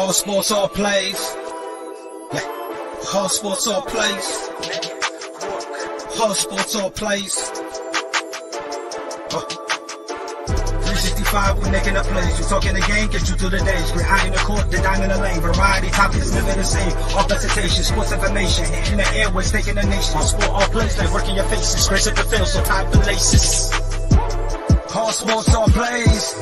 All sports, all plays. Yeah. All sports, all plays. All sports, all plays. 365, we making a plays. You talking the game, get you through the days. We're high in the court, the dime in the lane. Variety topics, living the same. All presentation, sports information. Hitting the airways, taking the nation. All sport, all plays, like working your faces. Grace at the field, so tie the laces. All sports, all plays.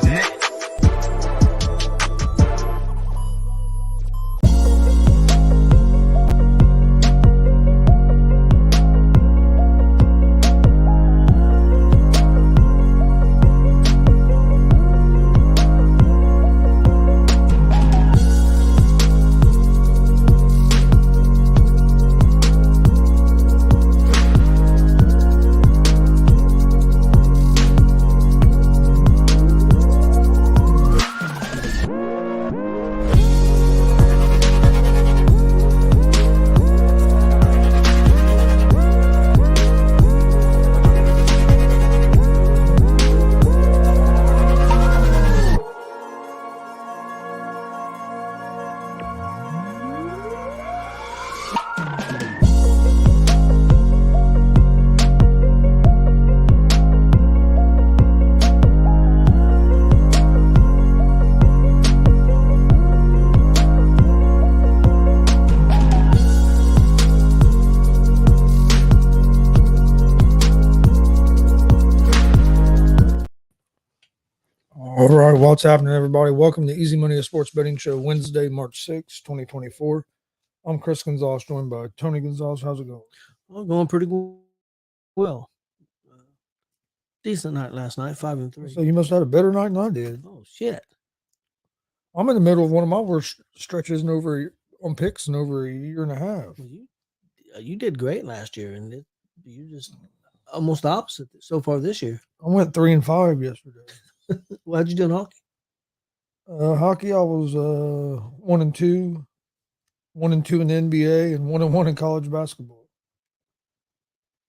All right, what's happening, everybody? Welcome to Easy Money, a sports betting show, Wednesday, March 6, 2024. I'm Chris Gonzalez, joined by Tony Gonzalez. How's it going? Well, going pretty well. Decent night last night, 5-3. So you must have had a better night than I did. Oh, shit. I'm in the middle of one of my worst stretches on picks in over a year and a half. You did great last year, and you just almost the opposite so far this year. I went 3-5 yesterday. How'd you do in hockey? Hockey, I was 1-2, 1-2 in the NBA, and 1-1 in college basketball.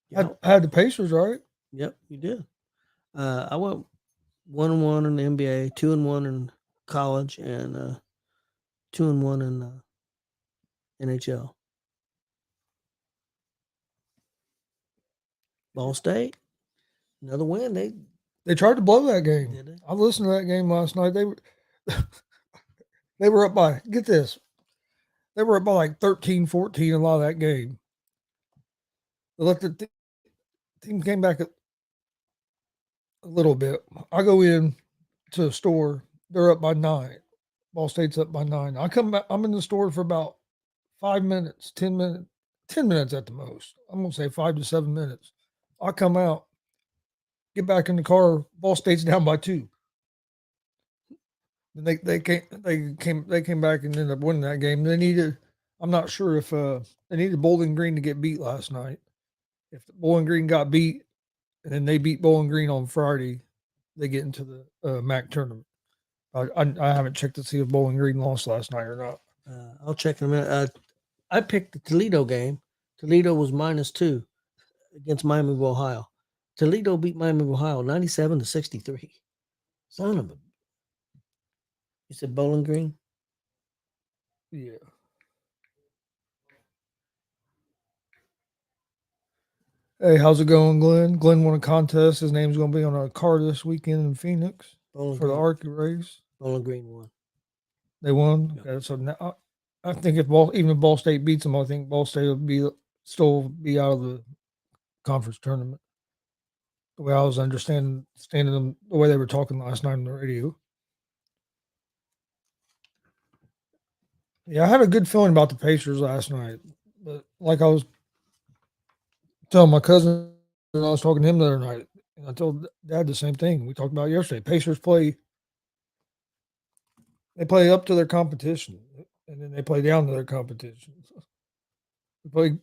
Yep. I had the Pacers, right? Yep, you did. I went 1-1 in the NBA, 2-1 in college, and 2-1 in NHL. Ball State, another win. They tried to blow that game. Did they? I listened to that game last night. They were up by, get this, they were up by like 13-14 a lot of that game. They let the team came back a little bit. I go in to a store. They're up by 9. Ball State's up by 9. I come back. I'm in the store for about 5 minutes, 10 minutes at the most. I'm going to say 5 to 7 minutes. I come out. Get back in the car. Ball State's down by 2. And they came back and ended up winning that game. They needed. I'm not sure if they needed Bowling Green to get beat last night. If Bowling Green got beat, and then they beat Bowling Green on Friday, they get into the MAC tournament. I haven't checked to see if Bowling Green lost last night or not. I'll check in a minute. I picked the Toledo game. Toledo was -2 against Miami of Ohio. Toledo beat Miami of Ohio 97-63. Son of a. You said Bowling Green? Yeah. Hey, how's it going, Glenn? Glenn won a contest. His name's going to be on a car this weekend in Phoenix Bowling for Green. the ARC race. Bowling Green won. They won? Yep. Okay, so now I think even if Ball State beats them, I think Ball State will still be out of the conference tournament. The way I was understanding them, the way they were talking last night on the radio. Yeah, I had a good feeling about the Pacers last night. But like I was telling my cousin, and I was talking to him the other night, and I told Dad the same thing we talked about yesterday. Pacers play up to their competition, and then they play down to their competition. We play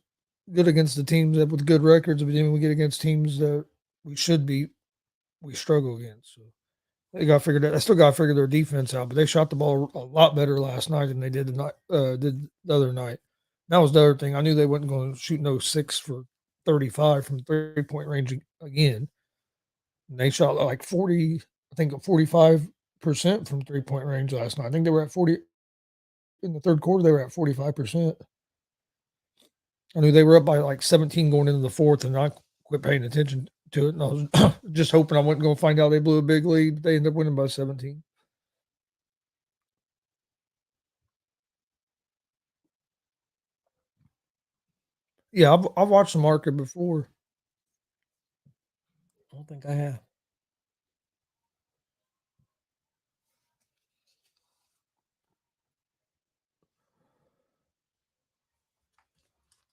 good against the teams that with good records, but then we get against teams that we should beat, we struggle against. So they got figured out. They still got to figure their defense out, but they shot the ball a lot better last night than they did the other night. That was the other thing. I knew they wasn't going to shoot no 6 for 35 from 3-point range again. And they shot like 45% from 3-point range last night. I think they were at in the third quarter they were at 45%. I knew they were up by like 17 going into the fourth, and I quit paying attention to it. And I was just hoping I wasn't going to find out they blew a big lead. They ended up winning by 17. Yeah, I've watched the market before. I don't think I have.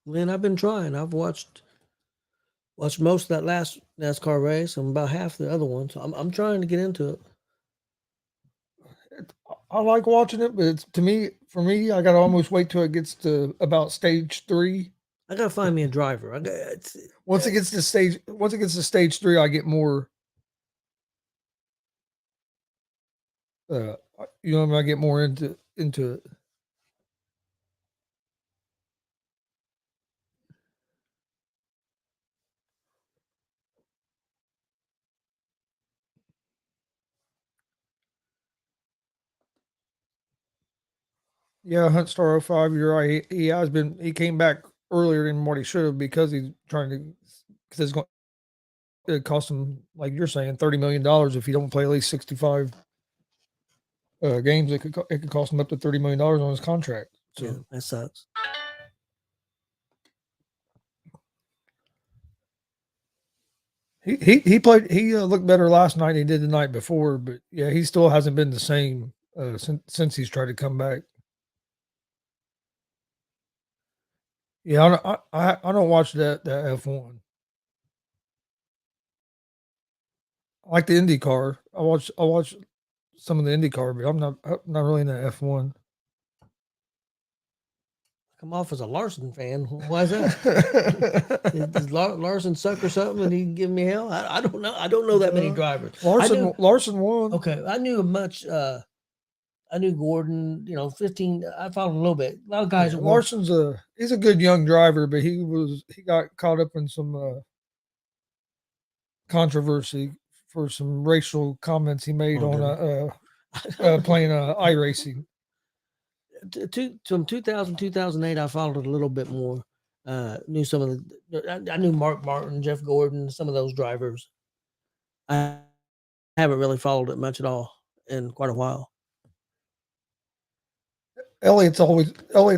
Lynn, I've been trying. I've watched most of that last NASCAR race and about half the other ones. I'm trying to get into it. I like watching it, but it's, for me, I got to almost wait till it gets to about stage 3. I gotta find me a driver. Once it gets to stage 3, I get more. You know, I get more into it. Yeah, Hunt Star 05, you're right. He came back earlier than what he should have because he's trying to, because it's going to cost him, like you're saying, $30 million if he don't play at least 65 games. It could cost him up to $30 million on his contract. So yeah, that sucks. He played. He looked better last night than he did the night before, but yeah, he still hasn't been the same since he's tried to come back. Yeah, I don't watch that F1. I like the IndyCar. I watch some of the IndyCar, but I'm not really in the F1. Come off as a Larson fan. Why is that? Does Larson suck or something and he can give me hell? I don't know. I don't know that many drivers. Larson won. Okay, I knew much. I knew Gordon. 15. I followed a little bit. A lot of guys. Yeah, Larson's he's a good young driver, but he got caught up in some controversy for some racial comments he made on playing iRacing. From 2000, 2008, I followed it a little bit more. Knew some of I knew Mark Martin, Jeff Gordon, some of those drivers. I haven't really followed it much at all in quite a while. Elliott's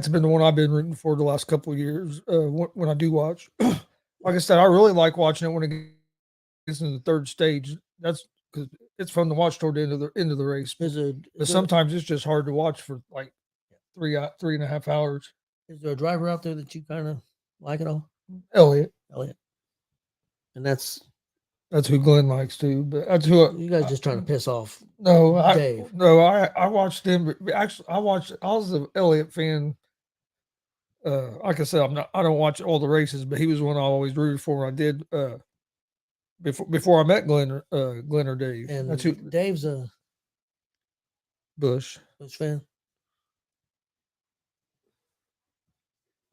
been the one I've been rooting for the last couple of years. When I do watch, like I said, I really like watching it when it gets into the third stage. That's because it's fun to watch toward the end of the race. But sometimes it's just hard to watch for like 3.5 hours. Is there a driver out there that you kind of like at all? Elliott, and that's who Glenn likes too. But that's who you guys just trying to piss off. Dave. I watched him. But actually, I was an Elliott fan. Like I said, I don't watch all the races, but he was one I always rooted for. I did before I met Glenn or Dave. And that's who Dave's a Bush fan.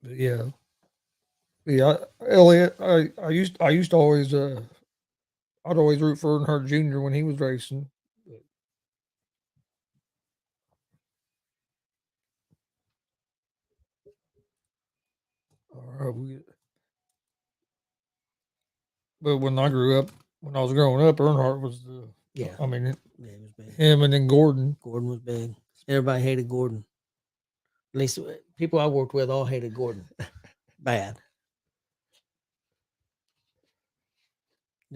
But yeah, Elliott. I used to always I'd always root for Earnhardt Jr. when he was racing. But when I was growing up, Earnhardt was I mean, he was big. Him and then Gordon. Gordon was big. Everybody hated Gordon. At least people I worked with all hated Gordon. Bad.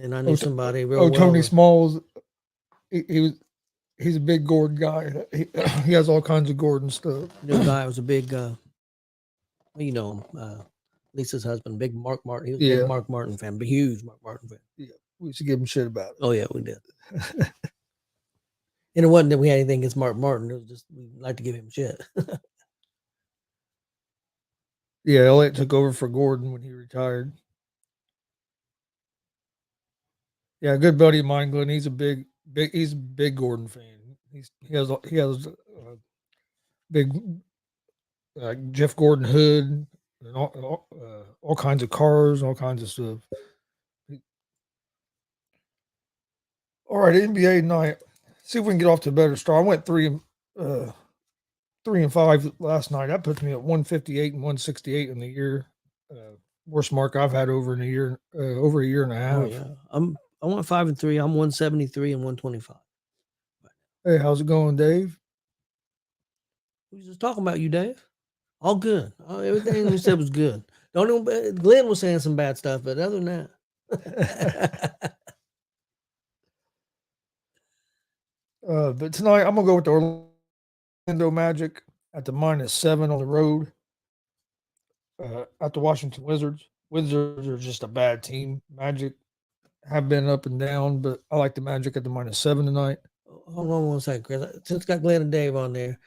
And I knew somebody real well. Tony Smalls. He's a big Gordon guy. He has all kinds of Gordon stuff. The guy was a big, Lisa's husband, big Mark Martin. He was a big Mark Martin fan, big huge Mark Martin fan. Yeah, we used to give him shit about it. Oh yeah, we did. And it wasn't that we had anything against Mark Martin. It was just we like to give him shit. Yeah, Elliott took over for Gordon when he retired. Yeah, a good buddy of mine, Glenn. He's a big Gordon fan. He has big Jeff Gordon hood and all kinds of cars, all kinds of stuff. All right, NBA night. See if we can get off to a better start. I went 3 3-5 last night. That puts me at 158 and 168 in the year. Worst mark I've had over a year and a half. Oh yeah, I went 5-3. I'm 173 and 125. Hey, how's it going, Dave? We was just talking about you, Dave. All good. Everything we said was good. Don't even, Glenn was saying some bad stuff, but other than that. But tonight I'm gonna go with the Orlando Magic at the -7 on the road. At the Washington Wizards. Wizards are just a bad team. Magic have been up and down, but I like the Magic at the -7 tonight. Hold on one second, Chris. Since got Glenn and Dave on there,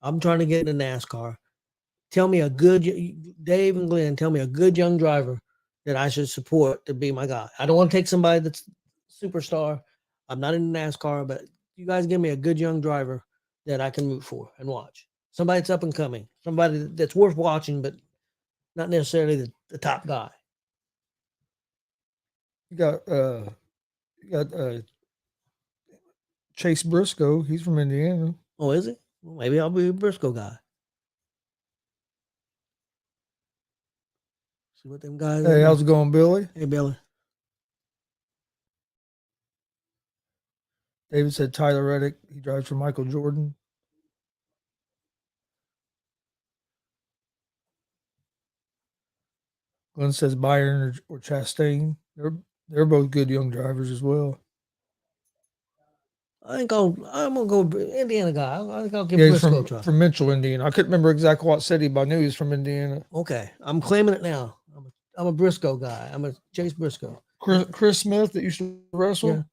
I'm trying to get into NASCAR. Tell me a good Dave and Glenn. Tell me a good young driver that I should support to be my guy. I don't want to take somebody that's superstar. I'm not in NASCAR, but you guys give me a good young driver that I can root for and watch. Somebody that's up and coming. Somebody that's worth watching, but not necessarily the top guy. You got Chase Briscoe. He's from Indiana. Oh, is he? Well, maybe I'll be a Briscoe guy. See what them guys. Hey, how's it going, Billy? Hey, Billy. David said Tyler Reddick. He drives for Michael Jordan. Glenn says Byron or Chastain. They're both good young drivers as well. I'm gonna go Indiana guy. I think I'll give Yeah, Briscoe a he's try. from Mitchell, Indiana. I couldn't remember exactly what city, but I knew he's from Indiana. Okay, I'm claiming it now. I'm a Briscoe guy. I'm a Chase Briscoe. Chris Smith that used to wrestle.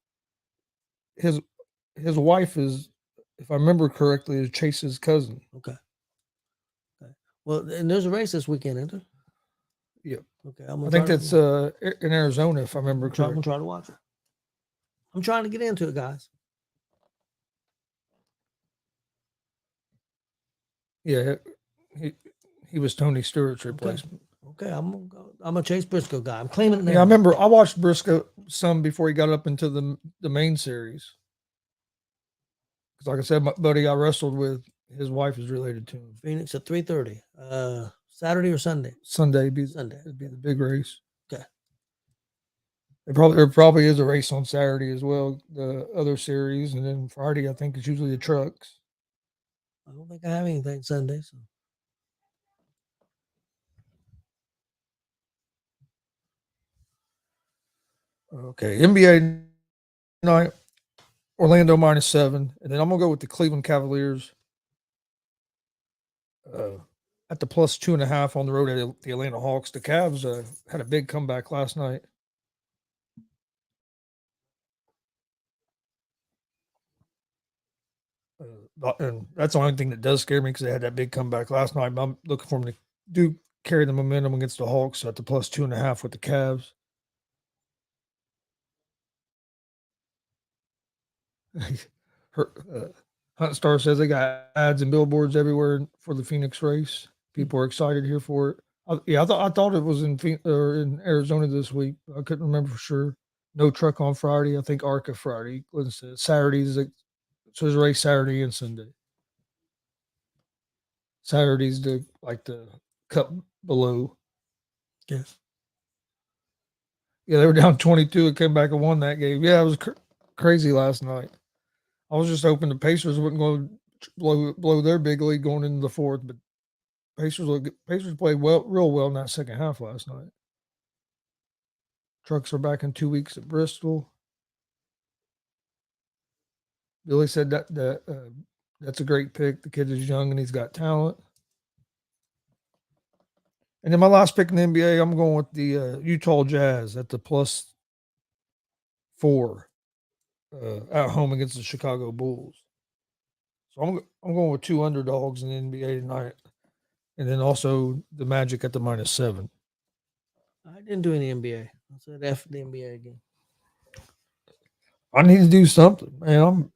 Yeah. His wife is, if I remember correctly, is Chase's cousin. Okay. Well, and there's a race this weekend, isn't there? Yeah. Okay. I think that's in Arizona, if I remember correctly. I'm gonna try to watch it. I'm trying to get into it, guys. Yeah, he was Tony Stewart's replacement. Okay, I'm a Chase Briscoe guy. I'm claiming it now. Yeah, I remember I watched Briscoe some before he got up into the main series. Because like I said, my buddy I wrestled with, his wife is related to him. Phoenix at 3:30. Saturday or Sunday? Sunday. It'd be the big race. Okay. There probably is a race on Saturday as well, the other series, and then Friday I think it's usually the trucks. I don't think I have anything Sunday. So. Okay, NBA night, Orlando -7, and then I'm gonna go with the Cleveland Cavaliers at the +2.5 on the road at the Atlanta Hawks. The Cavs had a big comeback last night. And that's the only thing that does scare me because they had that big comeback last night. But I'm looking for them to do carry the momentum against the Hawks at the +2.5 with the Cavs. Hunt Star says they got ads and billboards everywhere for the Phoenix race. People are excited here for it. I thought it was in Arizona this week. I couldn't remember for sure. No truck on Friday. I think ARCA Friday. Saturday's so there's a race Saturday and Sunday. Saturday's the cup below. Yes. Yeah, they were down 22 and came back and won that game. Yeah, it was crazy last night. I was just hoping the Pacers wouldn't go blow their big lead going into the fourth, but Pacers played real well in that second half last night. Trucks are back in 2 weeks at Bristol. Billy said that's a great pick. The kid is young and he's got talent. And then my last pick in the NBA, I'm going with the Utah Jazz at the +4 at home against the Chicago Bulls. So I'm going with 2 underdogs in the NBA tonight, and then also the Magic at the -7. I didn't do any NBA. I said F the NBA again. I need to do something, man.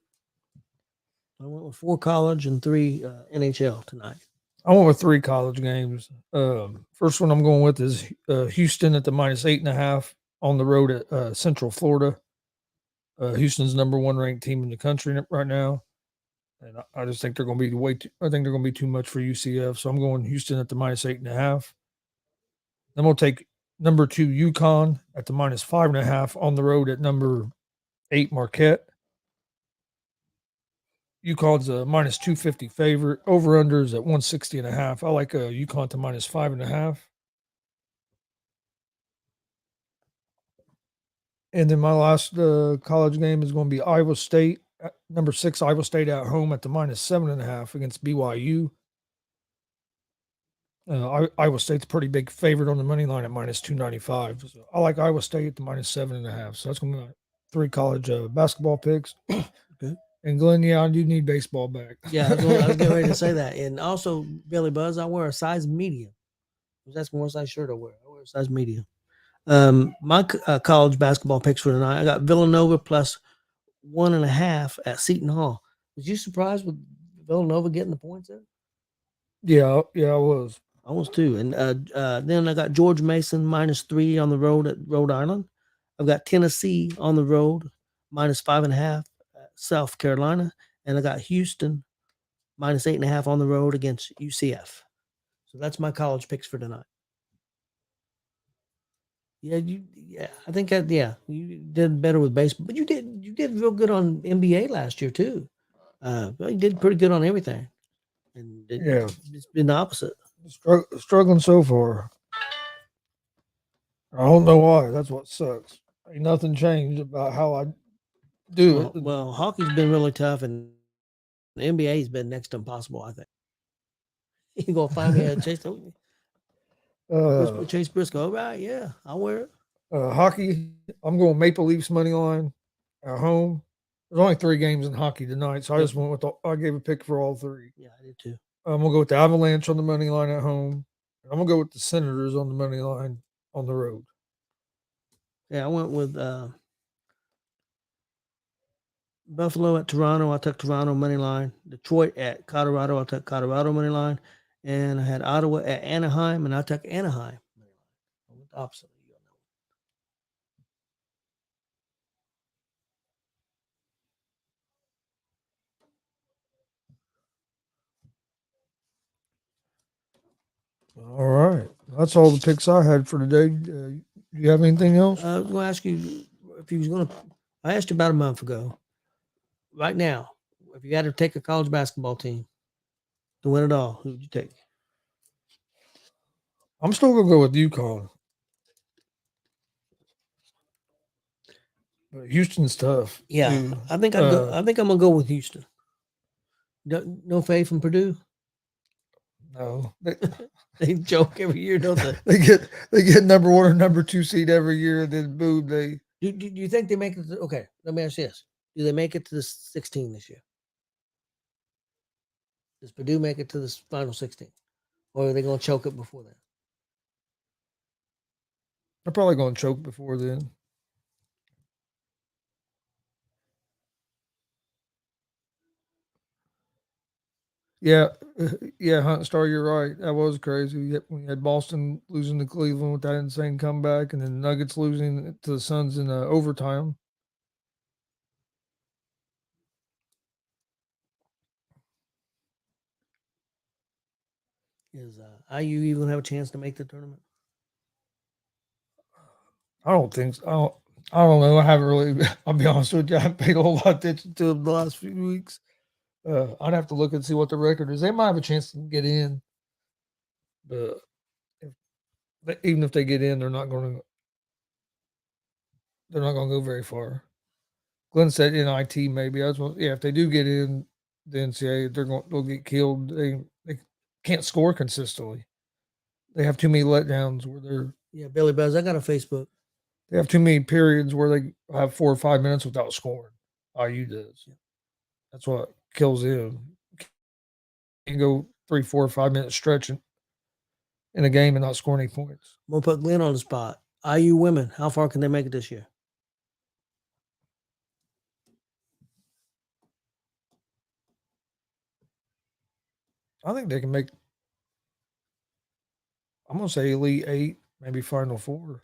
I went with 4 college and 3 NHL tonight. I went with 3 college games. First one I'm going with is Houston at the -8.5 on the road at Central Florida. Houston's #1 ranked team in the country right now. And I just think they're going to be way too. I think they're going to be too much for UCF. So I'm going Houston at the -8.5. Then we'll take number 2 UConn at the -5.5 on the road at number 8 Marquette. UConn's a -250 favorite. Over unders at 160.5. I like UConn to -5.5. And then my last college game is going to be Iowa State, number 6 Iowa State at home at the -7.5 against BYU. Iowa State's a pretty big favorite on the money line at -295. So I like Iowa State at the -7.5. So that's going to be my 3 college basketball picks. Okay. And Glenn, yeah, I do need baseball back. Yeah, I was getting ready to say that. And also, Billy Buzz, I wear a size medium. I was asking what size shirt I wear. I wear a size medium. My college basketball picks for tonight. I got Villanova plus 1.5 at Seton Hall. Was you surprised with Villanova getting the points there? Yeah, I was. I was too. And then I got George Mason -3 on the road at Rhode Island. I've got Tennessee on the road -5.5 at South Carolina, and I got Houston -8.5 on the road against UCF. So that's my college picks for tonight. Yeah, I think you did better with baseball, but you did real good on NBA last year too. You did pretty good on everything, and it's been the opposite. Struggling so far. I don't know why. That's what sucks. Ain't nothing changed about how I do it. Well, hockey's been really tough, and the NBA's been next to impossible. I think you gonna find me at Chase Briscoe. All right, yeah, I'll wear it. Hockey, I'm going Maple Leafs money line at home. There's only 3 games in hockey tonight, so I just went with I gave a pick for all 3. Yeah, I did too. I'm gonna go with the Avalanche on the money line at home. And I'm gonna go with the Senators on the money line on the road. Yeah, I went with Buffalo at Toronto. I took Toronto money line. Detroit at Colorado. I took Colorado money line. And I had Ottawa at Anaheim, and I took Anaheim money line. I went the opposite. All right, that's all the picks I had for today. Do you have anything else? I was going to ask you if you was going to. I asked you about a month ago. Right now, if you had to take a college basketball team to win it all, who would you take? I'm still gonna go with UConn. But Houston's tough. Yeah, too. I think I think I'm gonna go with Houston. No faith in Purdue. No, They joke every year, don't they? they get number 1 or number 2 seed every year, and then boom, they. Do you think they make it? Okay, let me ask you this: do they make it to the 16 this year? Does Purdue make it to the final 16, or are they going to choke it before then? They're probably going to choke before then. Yeah, Hunt Star, you're right. That was crazy. When you had Boston losing to Cleveland with that insane comeback, and then Nuggets losing to the Suns in overtime. Is IU even have a chance to make the tournament? I don't think so. I don't know. I haven't really. I'll be honest with you. I haven't paid a whole lot of attention to them the last few weeks. I'd have to look and see what the record is. They might have a chance to get in, but even if they get in, they're not going to. They're not going to go very far. Glenn said NIT maybe. If they do get in the NCAA, they'll get killed. They can't score consistently. They have too many letdowns where they're. Yeah, Billy Buzz, I got a Facebook. They have too many periods where they have 4 or 5 minutes without scoring. IU does. That's what kills them. You go 3, 4, 5 minutes stretching in a game and not scoring any points. I'm gonna put Glenn on the spot. IU women, how far can they make it this year? I think they can make. I'm gonna say Elite 8, maybe Final 4,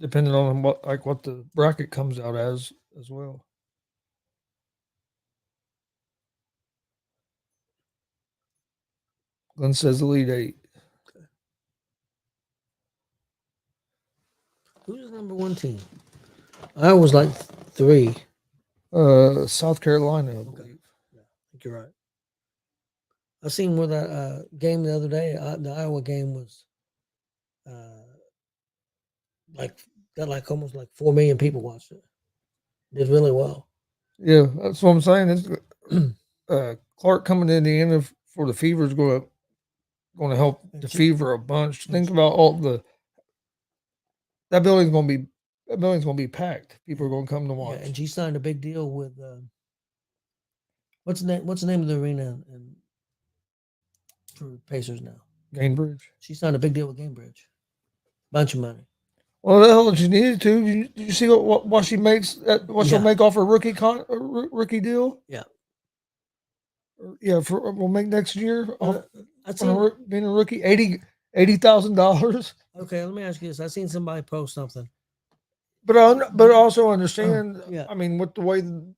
depending on what the bracket comes out as well. Glenn says Elite Eight. Who's the number one team? I was like 3. South Carolina, I believe. Yeah, I think you're right. I seen where that game the other day. The Iowa game was uh, like got like almost like 4 million people watched it. Did really well. Yeah, that's what I'm saying. Clark coming to Indiana for the Fever is going to help the Fever a bunch. Think about all that building's going to be packed. People are going to come to watch. Yeah, and she signed a big deal with what's the name of the arena for Pacers now? Gainbridge. She signed a big deal with Gainbridge. Bunch of money. Well, the hell she needed to. Did you see what she makes? What she'll make off her rookie deal? Yeah. Yeah, we'll make next year. Being a rookie, $80,000. Okay, let me ask you this. I seen somebody post something. But I also understand. Yeah. I mean, with the way you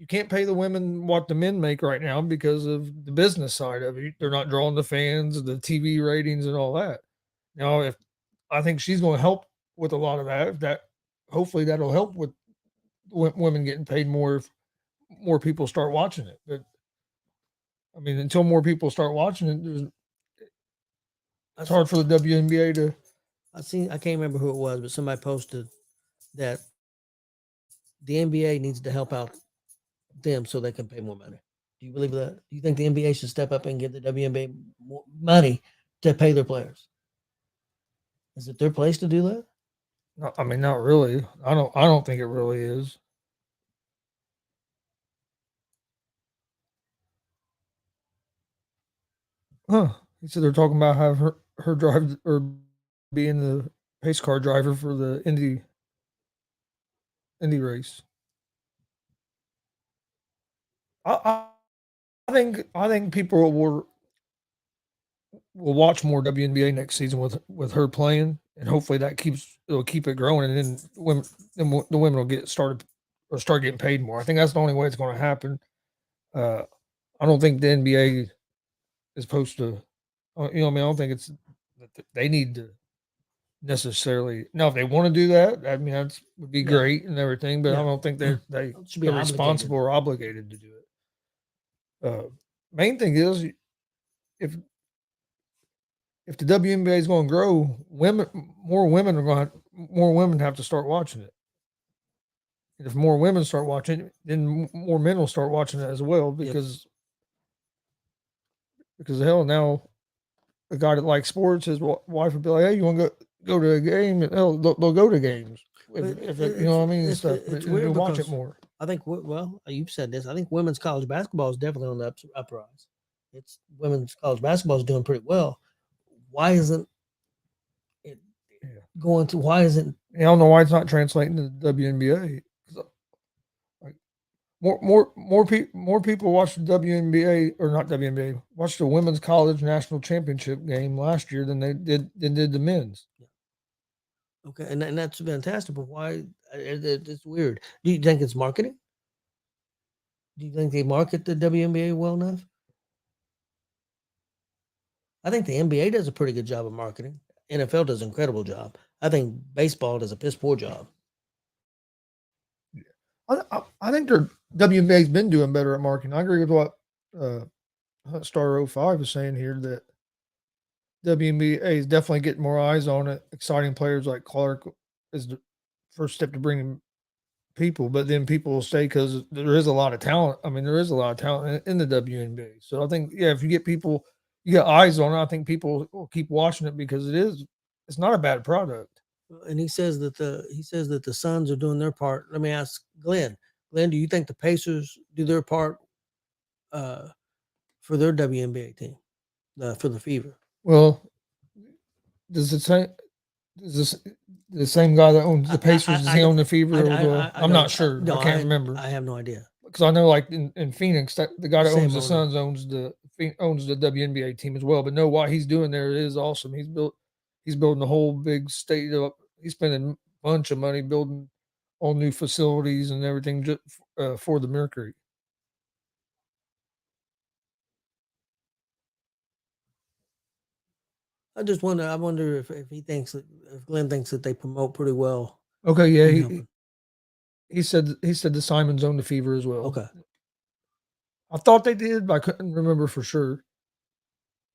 can't pay the women what the men make right now because of the business side of it. They're not drawing the fans, the TV ratings, and all that. Now, if I think she's going to help with a lot of that, hopefully that'll help with women getting paid more if more people start watching it. But I mean, until more people start watching it, it's hard for the WNBA to. I can't remember who it was, but somebody posted that the NBA needs to help out them so they can pay more money. Do you believe that? Do you think the NBA should step up and give the WNBA more money to pay their players? Is it their place to do that? No, I mean, not really. I don't think it really is. Huh. He said they're talking about having her drive or being the pace car driver for the Indy race. I think people will watch more WNBA next season with her playing, and hopefully it'll keep it growing, and then the women will get started or start getting paid more. I think that's the only way it's going to happen. I don't think the NBA is supposed to, I don't think it's they need to necessarily. Now, if they want to do that, I mean, that would be great and everything, but I don't think they're responsible or obligated to do it. Main thing is if the WNBA is going to grow, more women have to start watching it. And if more women start watching it, then more men will start watching it as well because hell, now a guy that likes sports, his wife would be like, "Hey, you want to go to a game?" And they'll go to games if you know what I mean. It's weird to watch it more. I think you've said this. I think women's college basketball is definitely on the uprise. It's women's college basketball is doing pretty well. Why isn't it going to? Why isn't? I don't know why it's not translating to the WNBA. Like more people watched the WNBA or not WNBA. Watched the women's college national championship game last year than they did the men's. Okay, and that's fantastic. But why? It's weird. Do you think it's marketing? Do you think they market the WNBA well enough? I think the NBA does a pretty good job of marketing. NFL does an incredible job. I think baseball does a piss poor job. I think their WNBA's been doing better at marketing. I agree with what Star 05 is saying here that WNBA is definitely getting more eyes on it. Exciting players like Clark is the first step to bringing people, but then people will stay because there is a lot of talent. I mean, there is a lot of talent in the WNBA. So I think, if you get people, you get eyes on it, I think people will keep watching it because it's not a bad product. And he says that the Suns are doing their part. Let me ask Glenn. Glenn, do you think the Pacers do their part for their WNBA team, for the Fever? Well, does the same guy that owns the Pacers, does he own the Fever? I'm not sure. No, I can't remember. I have no idea. Because I know, like in Phoenix, the guy that owns the Suns owns the WNBA team as well. But no, what he's doing there is awesome. He's building a whole big stadium. He's spending a bunch of money building all new facilities and everything just for the Mercury. I just wonder. I wonder if he thinks that if Glenn thinks that they promote pretty well. Okay, yeah, in he, helping. he said the Simons own the Fever as well. Okay. I thought they did, but I couldn't remember for sure.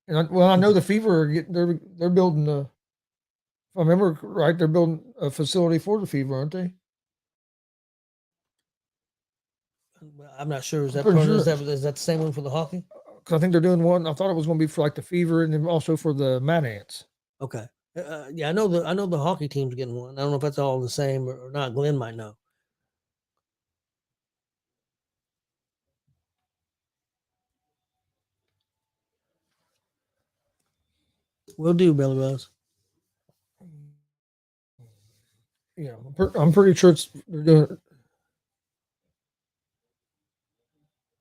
And I know the Fever are they're building a. If I remember right, they're building a facility for the Fever, aren't they? I'm not sure. Is I'm that pretty part sure. is that the same one for the hockey? Because I think they're doing one. I thought it was going to be for like the Fever and then also for the Mad Ants. Okay. Yeah, I know the hockey team's getting one. I don't know if that's all the same or not. Glenn might know. We'll do, Billy Rose. Yeah, I'm pretty sure they're doing.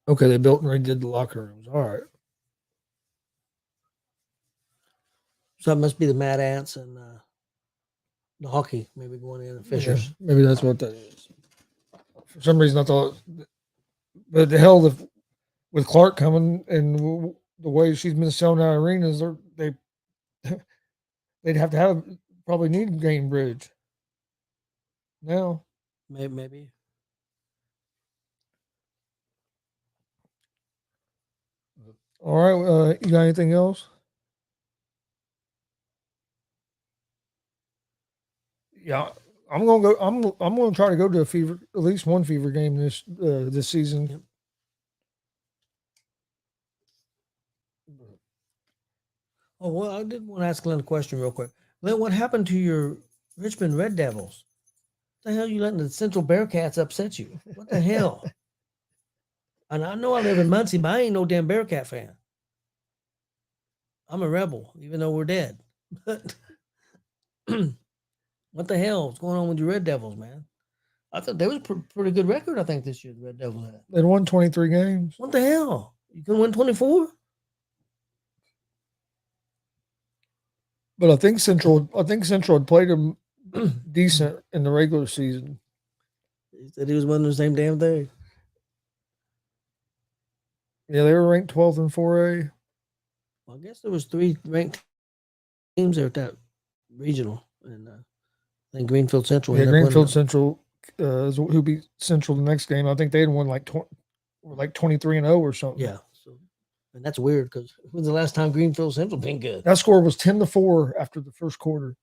Okay, they built and redid the locker rooms. All right. So it must be the Mad Ants and the hockey maybe going in and Fishers. Yeah, maybe that's what that is. For some reason, I thought, but the hell with Clark coming and the way she's been selling out arenas, they'd have to probably need Game Bridge now. Maybe. All right, you got anything else? Yeah, I'm gonna go. I'm gonna try to go to at least one Fever game this season. Yep. Oh well, I did want to ask Glenn a question real quick. Glenn, what happened to your Richmond Red Devils? What the hell you letting the Central Bearcats upset you? What the hell? And I know I live in Muncie, but I ain't no damn Bearcat fan. I'm a rebel, even though we're dead. But what the hell is going on with your Red Devils, man? I thought there was a pretty good record, I think, this year the Red Devils had. They won 23 games. What the hell? You can win 24? But I think Central had played them decent in the regular season. He said he was winning the same damn thing. Yeah, they were ranked 12th in 4A. Well, I guess there was 3 ranked teams there at that regional, and I think Greenfield Central. Yeah, Greenfield Central is who beat Central the next game. I think they had won like 23-0 or something. Yeah, so and that's weird because when's the last time Greenfield Central been good? That score was 10-4 after the first quarter.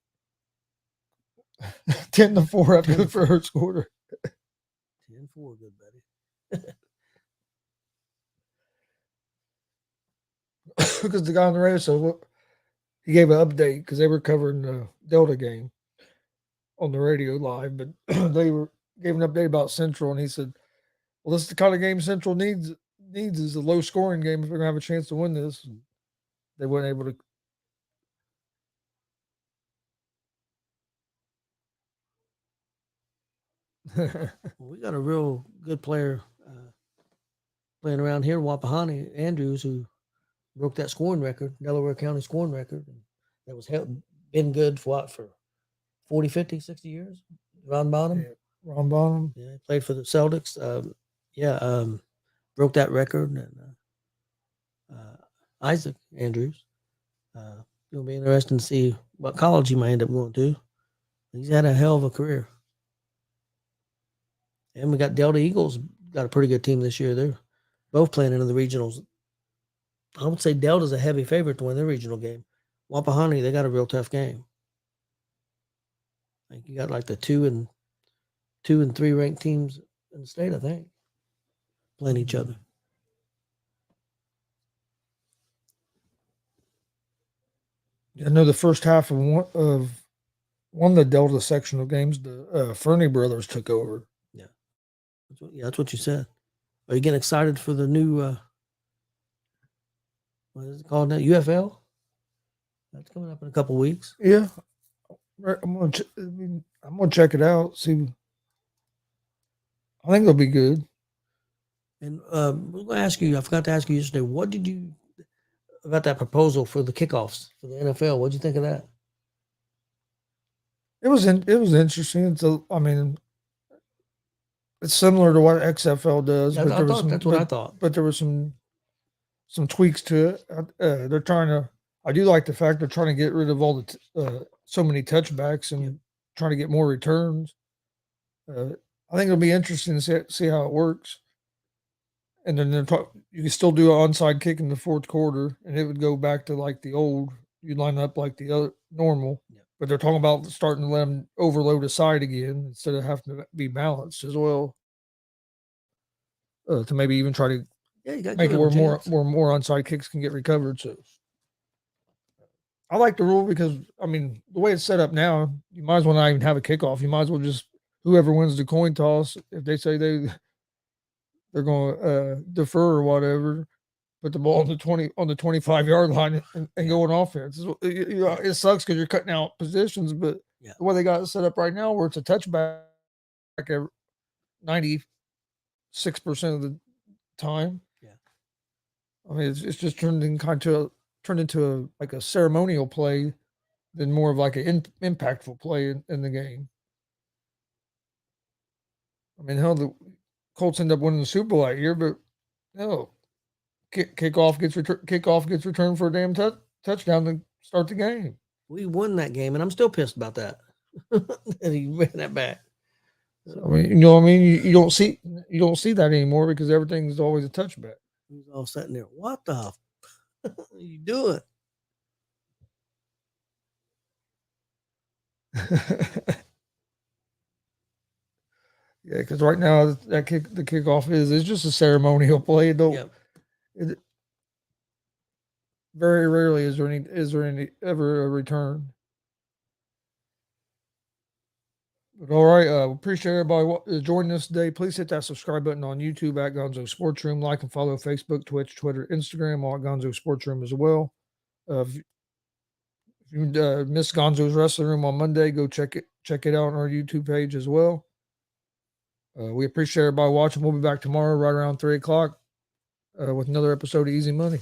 10-4 after the first quarter. 10-4, good buddy. Because the guy on the radio said he gave an update because they were covering the Delta game on the radio live, but they gave an update about Central, and he said, "Well, this is the kind of game Central needs is a low scoring game if they're gonna have a chance to win this." And they weren't able to. Well, we got a real good player playing around here, Wapahani Andrews, who broke that scoring record, Delaware County scoring record. That was been good for 40, 50, 60 years. Ron Bonham. Yeah, Ron Bonham. Yeah, he played for the Celtics. Broke that record. And Isaac Andrews. It'll be interesting to see what college he might end up going to. He's had a hell of a career. And we got Delta Eagles, got a pretty good team this year. They're both playing into the regionals. I would say Delta's a heavy favorite to win their regional game. Wapahani, they got a real tough game. I think you got like the 2 and 3 ranked teams in the state, I think, playing each other. I know the first half of one of the Delta sectional games, the Fernie brothers took over. Yeah, that's what you said. Are you getting excited for the new? What is it called now? UFL. That's coming up in a couple of weeks. Yeah, I'm gonna check it out. See, I think it'll be good. And we're going to ask you. I forgot to ask you yesterday. What did you about that proposal for the kickoffs for the NFL? What did you think of that? It was interesting. It's similar to what XFL does. That's what I thought. But there was some tweaks to it. They're trying to. I do like the fact they're trying to get rid of all the so many touchbacks and trying to get more returns. I think it'll be interesting to see how it works. And then you can still do an onside kick in the fourth quarter, and it would go back to like the old. You'd line up like the other normal, but they're talking about starting to let them overload a side again instead of having to be balanced as well. To maybe even try to make it where more onside kicks can get recovered. So I like the rule because the way it's set up now, you might as well not even have a kickoff. You might as well just whoever wins the coin toss, if they say they're going to defer or whatever, put the ball on the 25-yard line and go on offense. It sucks because you're cutting out positions, but the way they got it set up right now, where it's a touchback every 96% of the time. Yeah, it's just turned into a ceremonial play than more of like an impactful play in the game. Hell, the Colts end up winning the Super Bowl that year, but no, kickoff gets returned for a damn touchdown to start the game. We won that game, and I'm still pissed about that. That he ran that back. You know what I mean? You don't see that anymore because everything's always a touchback. He's all sitting there. What the are you doing? Yeah, because right now the kickoff is just a ceremonial play. Very rarely is there any ever a return. But all right, appreciate everybody joining us today. Please hit that subscribe button on YouTube at Gonzo Sports Room. Like and follow Facebook, Twitch, Twitter, Instagram, all at Gonzo Sports Room as well. If you missed Gonzo's Wrestling Room on Monday, go check it out on our YouTube page as well. We appreciate everybody watching. We'll be back tomorrow right around 3 o'clock with another episode of Easy Money.